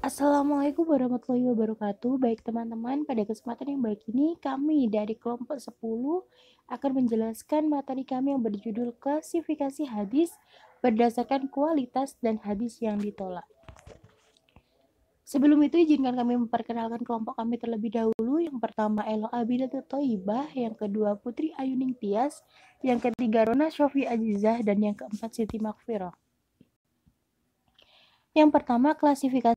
Assalamualaikum warahmatullahi wabarakatuh. Baik teman-teman, pada kesempatan yang baik ini kami dari kelompok 10 akan menjelaskan materi kami yang berjudul klasifikasi hadis berdasarkan kualitas dan hadis yang ditolak. Sebelum itu izinkan kami memperkenalkan kelompok kami terlebih dahulu. Yang pertama Elo Abidatul Thoibah, yang kedua Putri Ayuning Tias, yang ketiga Rona Syofi Azizah, dan yang keempat Siti Makfiroh. Yang pertama klasifikasi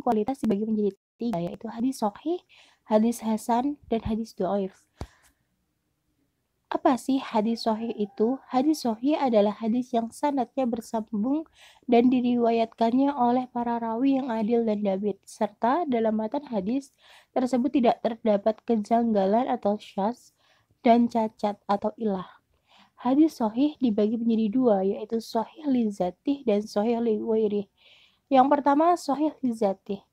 kualitas dibagi menjadi 3, yaitu hadis sahih, hadis hasan, dan hadis dhaif. Apa sih hadis sahih itu? Hadis sahih adalah hadis yang sanadnya bersambung dan diriwayatkannya oleh para rawi yang adil dan dabit, serta dalam matan hadis tersebut tidak terdapat kejanggalan atau syadz dan cacat atau ilah. Hadis sahih dibagi menjadi 2, yaitu sahih li dzatih dan sahih li ghairih. Yang pertama, sahih li dzatih.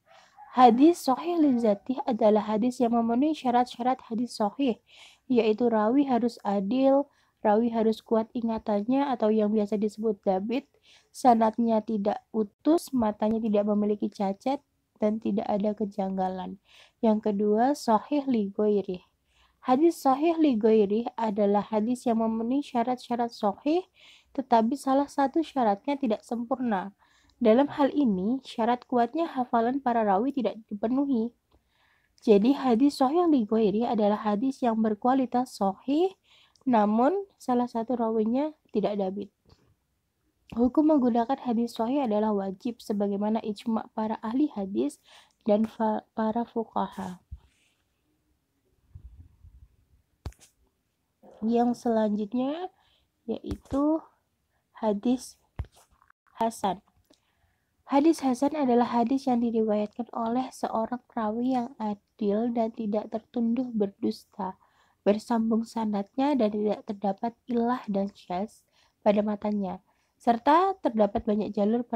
Hadis sahih li dzatih adalah hadis yang memenuhi syarat-syarat hadis sahih, yaitu rawi harus adil, rawi harus kuat ingatannya atau yang biasa disebut dabit, sanadnya tidak putus, matanya tidak memiliki cacat, dan tidak ada kejanggalan. Yang kedua, sahih li ghairih. Hadis sahih li ghairih adalah hadis yang memenuhi syarat-syarat sahih, tetapi salah satu syaratnya tidak sempurna. Dalam hal ini, syarat kuatnya hafalan para rawi tidak dipenuhi. Jadi, hadis sahih li ghairih adalah hadis yang berkualitas sahih, namun salah satu rawinya tidak dabit. Hukum menggunakan hadis sahih adalah wajib sebagaimana ijma' para ahli hadis dan para fuqaha. Yang selanjutnya yaitu hadis hasan. Hadis hasan adalah hadis yang diriwayatkan oleh seorang perawi yang adil dan tidak tertuduh berdusta, bersambung sanadnya dan tidak terdapat ilah dan syadz pada matanya, serta terdapat banyak jalur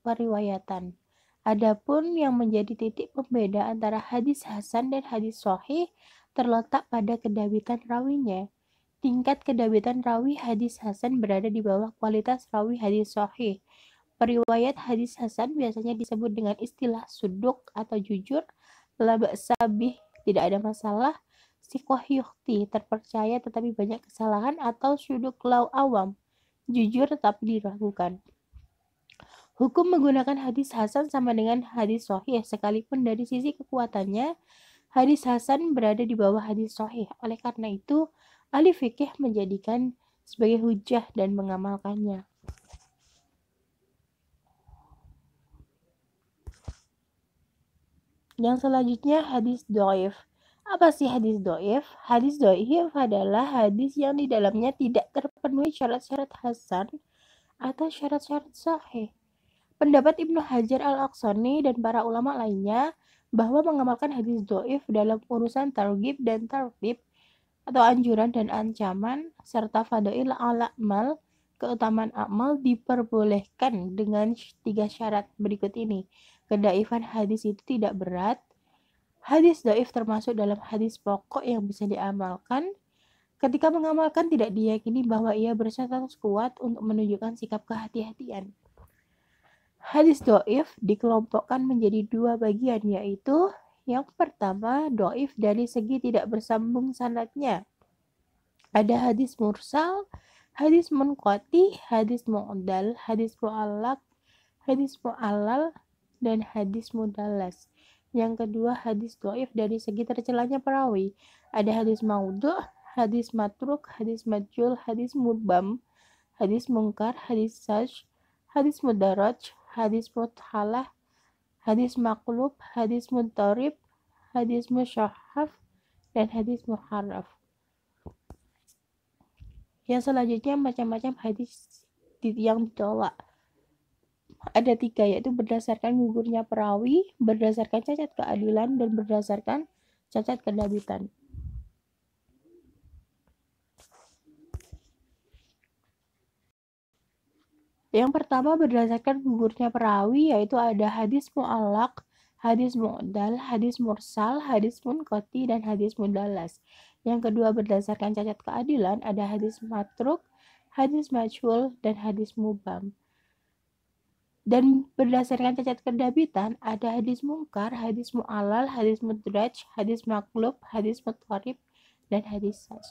periwayatan. Adapun yang menjadi titik pembeda antara hadis hasan dan hadis sahih terletak pada kedabitan rawinya. Tingkat kedabitan rawi hadis hasan berada di bawah kualitas rawi hadis sahih. Periwayat hadis hasan biasanya disebut dengan istilah suduk atau jujur, la ba'sa bih, tidak ada masalah, siqah yukhti, terpercaya tetapi banyak kesalahan, atau suduk lau awam, jujur tetapi diragukan. Hukum menggunakan hadis hasan sama dengan hadis sahih, sekalipun dari sisi kekuatannya hadis hasan berada di bawah hadis sahih. Oleh karena itu, ahli fikih menjadikan sebagai hujah dan mengamalkannya. Yang selanjutnya hadis dhaif. Apa sih hadis dhaif? Hadis dhaif adalah hadis yang di dalamnya tidak terpenuhi syarat-syarat hasan atau syarat-syarat sahih. Pendapat Ibnu Hajar Al-Aqsani dan para ulama lainnya bahwa mengamalkan hadis dhaif dalam urusan targhib dan tarhib atau anjuran dan ancaman serta fadail al-amal, keutamaan amal, diperbolehkan dengan 3 syarat berikut ini. Kedaifan hadis itu tidak berat. Hadis dhaif termasuk dalam hadis pokok yang bisa diamalkan. Ketika mengamalkan tidak diyakini bahwa ia berstatus kuat untuk menunjukkan sikap kehati-hatian. Hadis dhaif dikelompokkan menjadi 2 bagian, yaitu yang pertama, dhaif dari segi tidak bersambung sanadnya. Ada hadis mursal, hadis munqati, hadis mu'dal, hadis mu'allaq, hadis mu'allal, dan hadis mudallas. Yang kedua, hadis dhaif dari segi tercelanya perawi. Ada hadis maudhu', hadis matruk, hadis majhul, hadis mubham, hadis munkar, hadis sajh, hadis mudarraj, hadis muthalah, hadis maqlub, hadis mudtarib, hadis musyahhaf, dan hadis muharraf. Yang selanjutnya macam-macam hadis yang ditolak. Ada 3, yaitu berdasarkan gugurnya perawi, berdasarkan cacat keadilan, dan berdasarkan cacat kedabitan. Yang pertama berdasarkan gugurnya perawi, yaitu ada hadis mu'allaq, hadis mu'dal, hadis mursal, hadis munqati, dan hadis mudallas. Yang kedua berdasarkan cacat keadilan, ada hadis matruk, hadis majhul, dan hadis mubham. Dan berdasarkan cacat kedabitan ada hadis mungkar, hadis mu'alal, hadis mudraj, hadis maklub, hadis mutwarib, dan hadis sahih.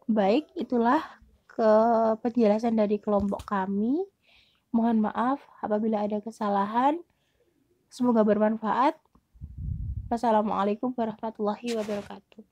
Baik, itulah penjelasan dari kelompok kami. Mohon maaf apabila ada kesalahan. Semoga bermanfaat. Wassalamualaikum warahmatullahi wabarakatuh.